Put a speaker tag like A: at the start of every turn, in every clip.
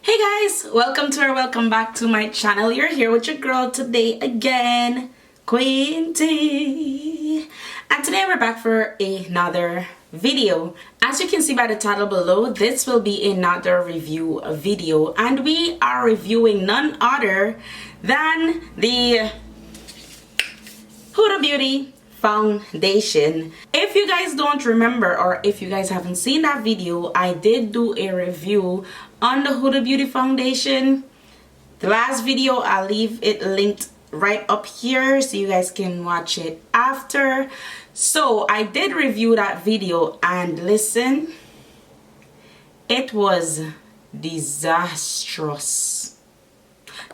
A: Hey guys, welcome to or welcome back to my channel. You're here with your girl today again, Quinty. And today we're back for another video. As you can see by the title below, this will be another review video, and we are reviewing none other than the Huda Beauty foundation. If you guys don't remember, or if you guys haven't seen that video, I did do a review on the Huda Beauty foundation. The last video, I'll leave it linked right up here so you guys can watch it after. So I did review that video, and listen, it was disastrous.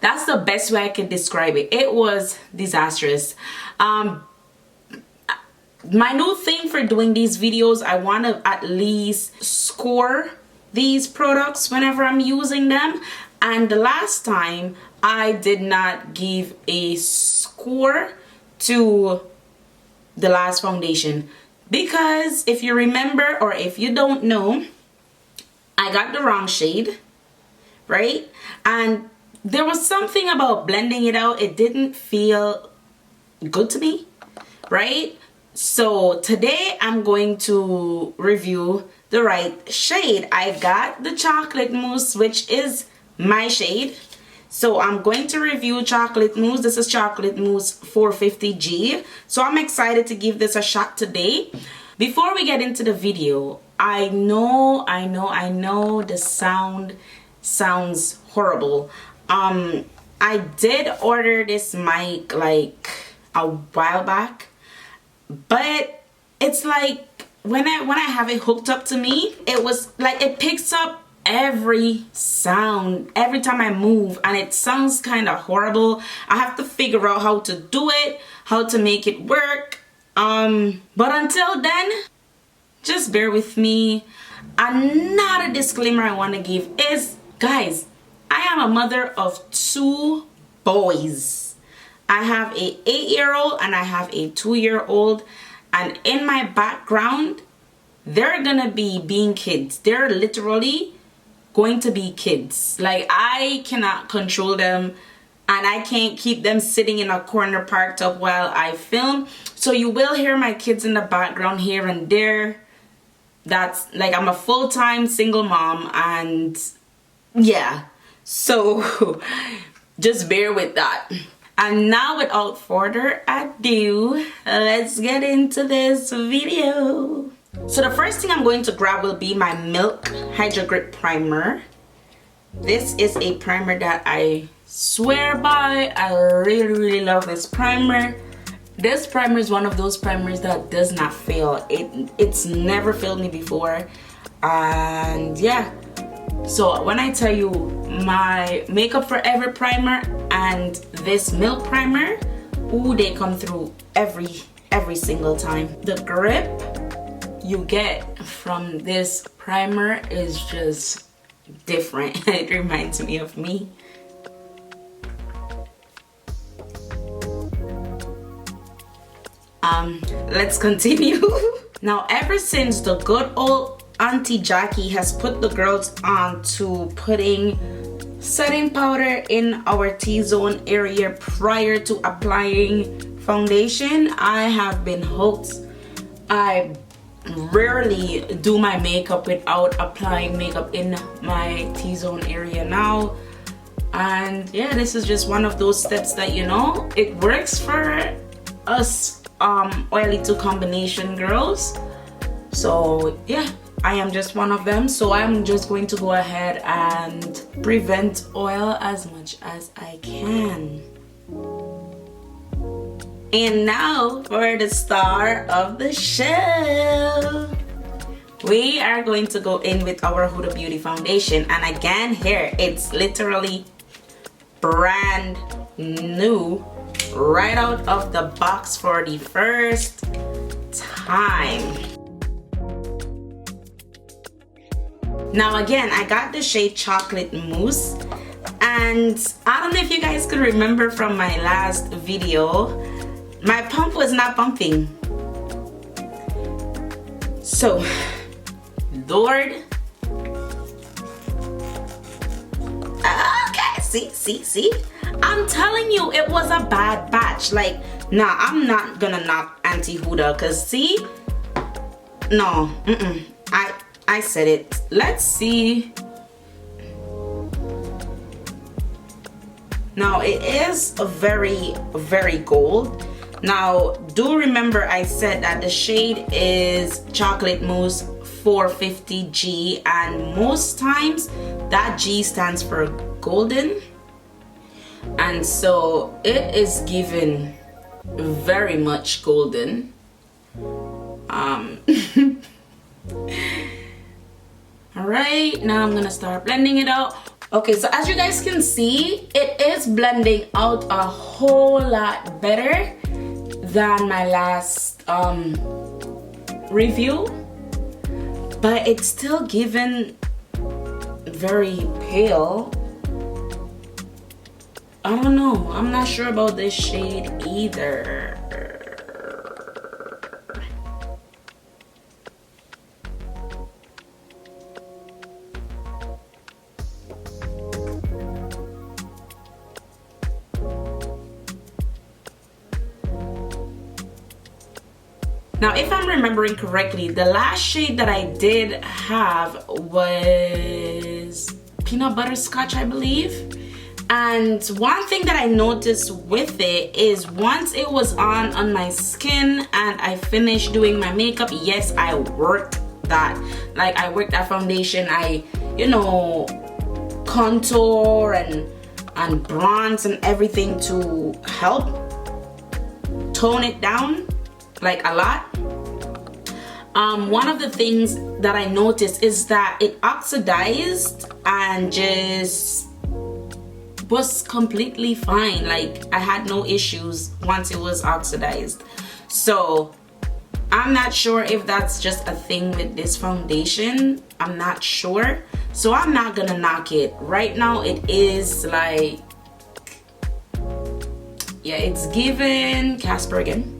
A: That's the best way I can describe it. It was disastrous. My new thing for doing these videos, I want to at least score these products whenever I'm using them. And the last time I did not give a score to the last foundation, because if you remember, or if you don't know, I got the wrong shade, right? And there was something about blending it out, it didn't feel good to me, right? So today I'm going to review the right shade. I got the chocolate mousse, which is my shade. So I'm going to review chocolate mousse. This is chocolate mousse 450G. So I'm excited to give this a shot today. Before we get into the video, I know the sound sounds horrible. I did order this mic like a while back, but it's like when I have it hooked up to me, it was like it picks up every sound every time I move, and it sounds kind of horrible. I have to figure out how to do it, how to make it work. But until then, just bear with me. Another disclaimer I want to give is, guys, I am a mother of 2 boys. I have a 8-year-old and I have a 2-year-old, and in my background they're gonna be being kids. They're literally going to be kids. Like, I cannot control them, and I can't keep them sitting in a corner parked up while I film. So you will hear my kids in the background here and there. That's like, I'm a full-time single mom, and yeah, so just bear with that. And now, without further ado, let's get into this video. So the first thing I'm going to grab will be my Milk Hydro Grip Primer. This is a primer that I swear by. I really love this primer. This primer is one of those primers that does not fail. It's never failed me before. And yeah, so when I tell you my Makeup Forever primer and this Milk primer, ooh, they come through every single time. The grip you get from this primer is just different. It reminds me of me. Let's continue. Now, ever since the good old Auntie Jackie has put the girls on to putting setting powder in our T-zone area prior to applying foundation, I have been hooked. I rarely do my makeup without applying makeup in my T-zone area now. And yeah, this is just one of those steps that, you know, it works for us oily to combination girls. So yeah, I am just one of them. So I'm just going to go ahead and prevent oil as much as I can. And now for the star of the show. We are going to go in with our Huda Beauty foundation. And again, here, it's literally brand new, right out of the box for the first time. Now again, I got the shade Chocolate Mousse, and I don't know if you guys could remember from my last video, my pump was not pumping. So Lord, See? I'm telling you, it was a bad batch. Like, nah, I'm not gonna knock anti-Huda, cause see, no, I said it. Let's see. Now it is a very, very gold. Now do remember I said that the shade is Chocolate Mousse 450G, and most times that G stands for golden, and so it is given very much golden. Alright, now I'm gonna start blending it out. Okay, so as you guys can see, it is blending out a whole lot better than my last review, but it's still given very pale. I don't know, I'm not sure about this shade either. Now, if I'm remembering correctly, the last shade that I did have was Peanut Butterscotch, I believe. And one thing that I noticed with it is once it was on my skin and I finished doing my makeup, yes, I worked that. Like, I worked that foundation. I, you know, contour and bronze and everything to help tone it down, like a lot. One of the things that I noticed is that it oxidized and just was completely fine. Like, I had no issues once it was oxidized. So I'm not sure if that's just a thing with this foundation. I'm not sure, so I'm not gonna knock it. Right now it is like, yeah, it's given Casper again.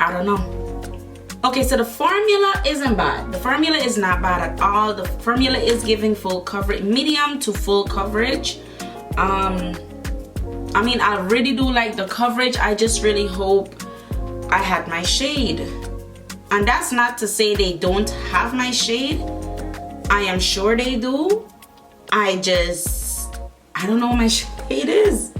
A: I don't know. Okay, so the formula isn't bad. The formula is not bad at all. The formula is giving full coverage, medium to full coverage. I mean, I really do like the coverage. I just really hope I had my shade. And that's not to say they don't have my shade. I am sure they do. I don't know what my shade is.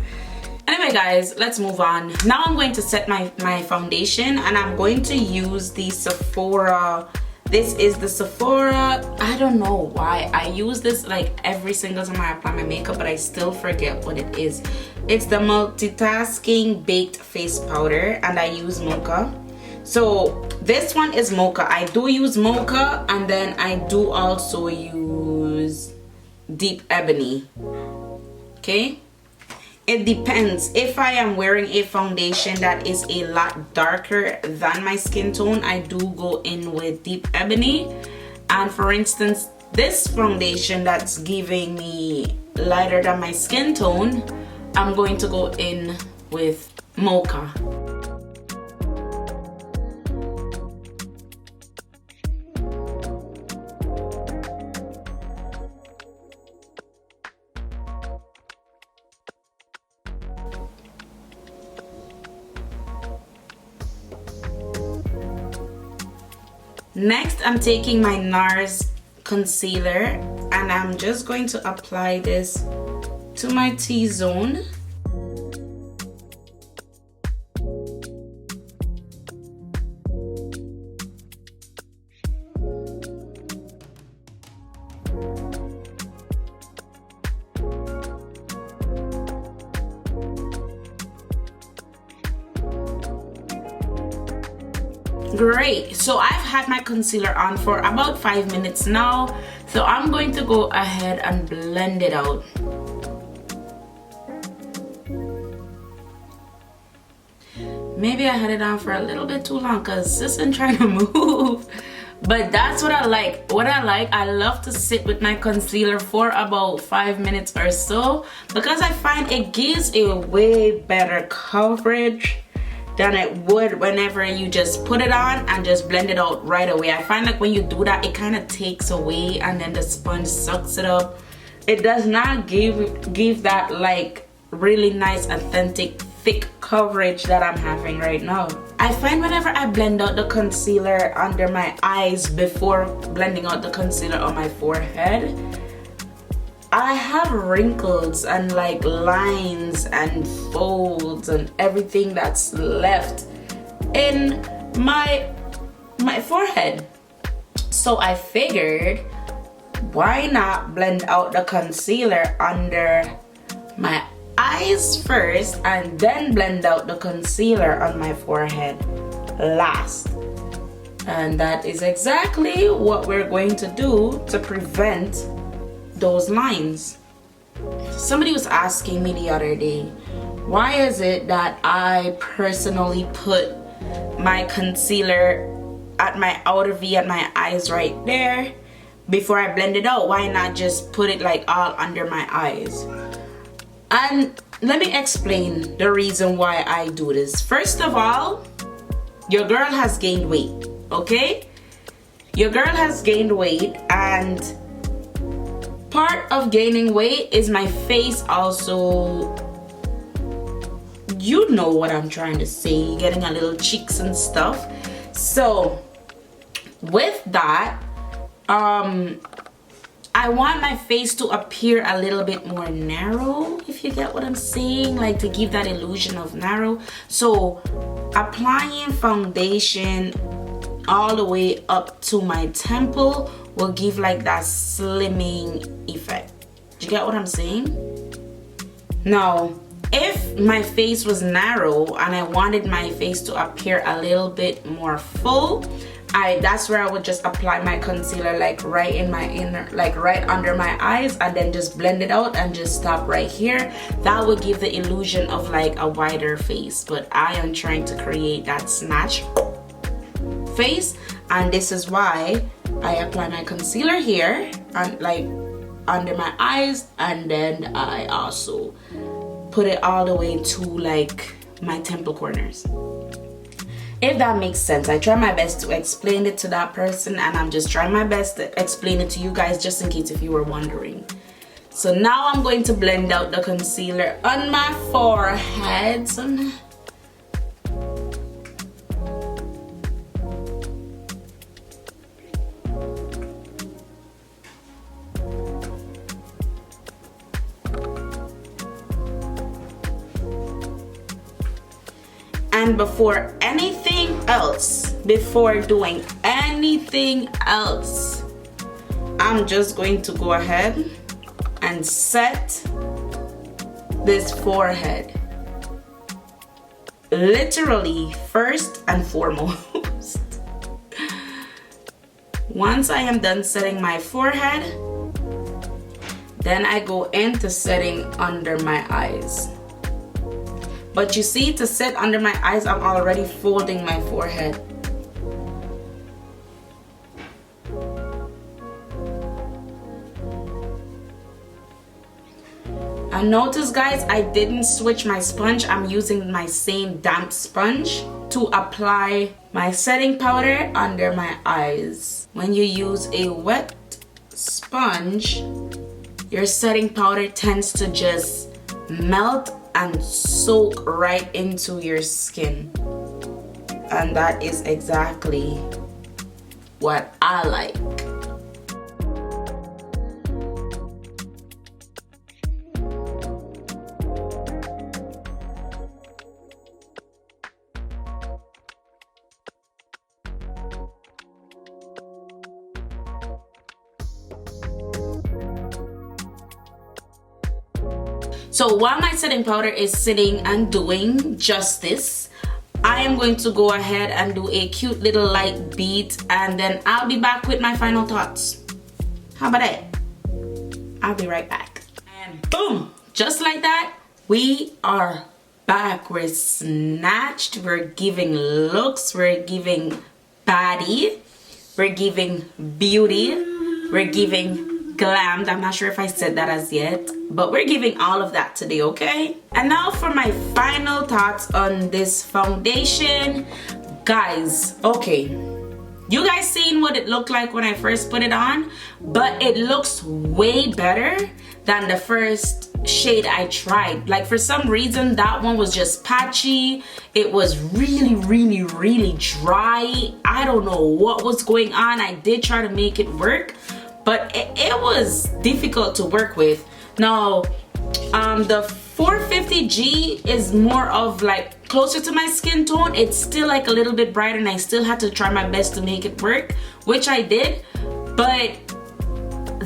A: Anyway guys, let's move on. Now I'm going to set my foundation, and I'm going to use the Sephora. This is the Sephora. I don't know why I use this like every single time I apply my makeup, but I still forget what it is. It's the Multitasking Baked Face Powder, and I use Mocha. So this one is Mocha. I do use Mocha, and then I do also use Deep Ebony. Okay, it depends. If I am wearing a foundation that is a lot darker than my skin tone, I do go in with Deep Ebony. And for instance, this foundation that's giving me lighter than my skin tone, I'm going to go in with Mocha. Next, I'm taking my NARS concealer, and I'm just going to apply this to my T-zone. Great, so I've had my concealer on for about 5 minutes now, so I'm going to go ahead and blend it out. Maybe I had it on for a little bit too long because this isn't trying to move, but that's what I like. I love to sit with my concealer for about 5 minutes or so, because I find it gives a way better coverage than it would whenever you just put it on and just blend it out right away. I find like when you do that, it kind of takes away and then the sponge sucks it up. It does not give that like really nice, authentic, thick coverage that I'm having right now. I find whenever I blend out the concealer under my eyes before blending out the concealer on my forehead, I have wrinkles and like lines and folds and everything that's left in my forehead. So I figured, why not blend out the concealer under my eyes first and then blend out the concealer on my forehead last. And that is exactly what we're going to do to prevent those lines. Somebody was asking me the other day, why is it that I personally put my concealer at my outer V at my eyes right there before I blend it out? Why not just put it like all under my eyes? And let me explain the reason why I do this. First of all, your girl has gained weight, okay? Your girl has gained weight, and part of gaining weight is my face also, you know what I'm trying to say, getting a little cheeks and stuff. So with that, I want my face to appear a little bit more narrow, if you get what I'm saying, like to give that illusion of narrow. So applying foundation all the way up to my temple will give like that slimming effect. Do you get what I'm saying? Now, if my face was narrow and I wanted my face to appear a little bit more full, that's where I would just apply my concealer like right in my inner, like right under my eyes, and then just blend it out and just stop right here. That would give the illusion of like a wider face, but I am trying to create that snatch face, and this is why I apply my concealer here and like under my eyes, and then I also put it all the way to like my temple corners. If that makes sense. I try my best to explain it to that person, and I'm just trying my best to explain it to you guys just in case if you were wondering. So now I'm going to blend out the concealer on my forehead. And before anything else, before doing anything else, I'm just going to go ahead and set this forehead. Literally, first and foremost. Once I am done setting my forehead, then I go into setting under my eyes. But you see, to set under my eyes, I'm already folding my forehead. And notice guys, I didn't switch my sponge. I'm using my same damp sponge to apply my setting powder under my eyes. When you use a wet sponge, your setting powder tends to just melt and soak right into your skin, and that is exactly what I like. So while my setting powder is sitting and doing justice, I am going to go ahead and do a cute little light beat, and then I'll be back with my final thoughts. How about that? I'll be right back. And boom! Just like that, we are back. We're snatched. We're giving looks. We're giving body. We're giving beauty. We're giving glammed. I'm not sure if I said that as yet. but we're giving all of that today, okay? And now for my final thoughts on this foundation. Guys, okay, you guys seen what it looked like when I first put it on, but it looks way better than the first shade I tried. Like, for some reason that one was just patchy. It was really dry. I don't know what was going on. I did try to make it work, but it was difficult to work with. Now the 450G is more of like closer to my skin tone. It's still like a little bit brighter, and I still had to try my best to make it work, which I did. But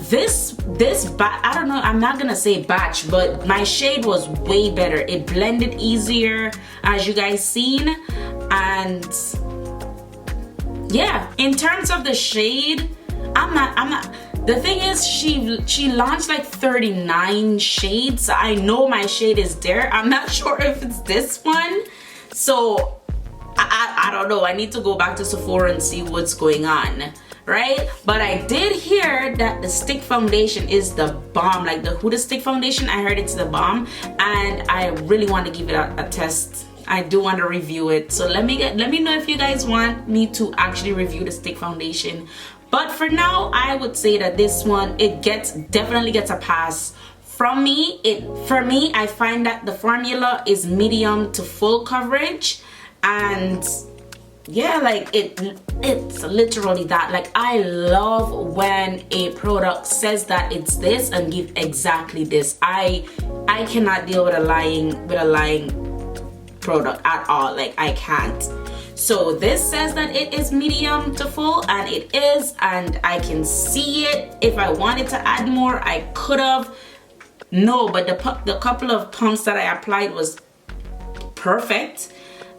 A: this I don't know, I'm not gonna say batch, but my shade was way better. It blended easier, as you guys seen. And yeah, in terms of the shade, I'm not the thing is, she launched like 39 shades. I know my shade is there. I'm not sure if it's this one, so I don't know. I need to go back to Sephora and see what's going on, right? But I did hear that the stick foundation is the bomb. Like the Huda stick foundation, I heard it's the bomb, and I really want to give it a test. I do want to review it, so let me know if you guys want me to actually review the stick foundation. But for now, I would say that this one, it definitely gets a pass from me. For me, I find that the formula is medium to full coverage, and yeah, like it's literally that. Like, I love when a product says that it's this and give exactly this. I cannot deal with a lying product at all. Like, I can't. So this says that it is medium to full, and it is, and I can see it. If I wanted to add more, I could have. No, but the couple of pumps that I applied was perfect,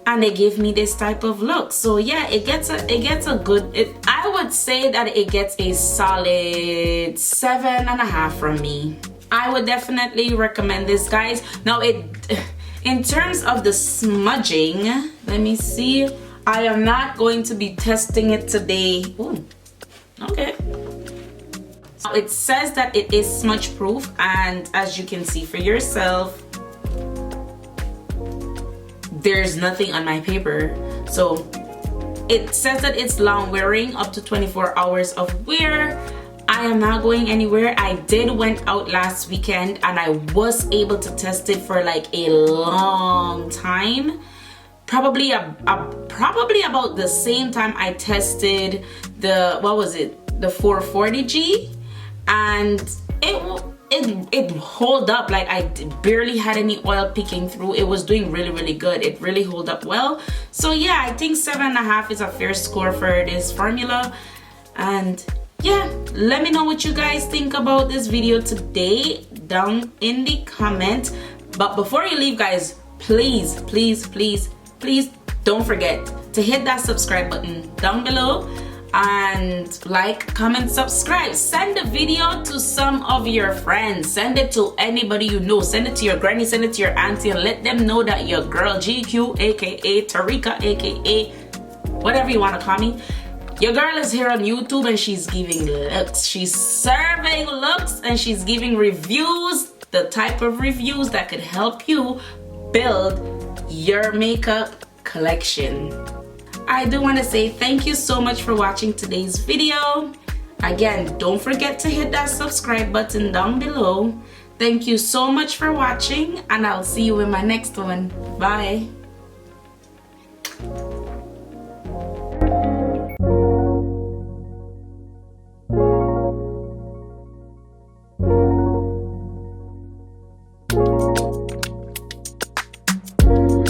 A: and they gave me this type of look. So yeah, it gets a good, I would say that it gets a solid 7.5 from me. I would definitely recommend this, guys. Now in terms of the smudging, let me see. I am not going to be testing it today. Ooh, okay. Now it says that it is smudge proof, and as you can see for yourself, there's nothing on my paper. So it says that it's long wearing, up to 24 hours of wear. I am not going anywhere. I did went out last weekend, and I was able to test it for like a long time. Probably about the same time I tested the, what was it, the 440G, and it hold up. Like, I barely had any oil peeking through. It was doing really good. It really hold up well. So yeah, I think 7.5 is a fair score for this formula. And yeah, let me know what you guys think about this video today down in the comment. But before you leave, guys, please don't forget to hit that subscribe button down below, and like, comment, subscribe. Send the video to some of your friends. Send it to anybody you know. Send it to your granny, send it to your auntie, and let them know that your girl GQ, aka Tarika, aka whatever you want to call me, your girl is here on YouTube, and she's giving looks. She's serving looks, and she's giving reviews, the type of reviews that could help you build your makeup collection. I do want to say thank you so much for watching today's video. Again, don't forget to hit that subscribe button down below. Thank you so much for watching, and I'll see you in my next one. Bye.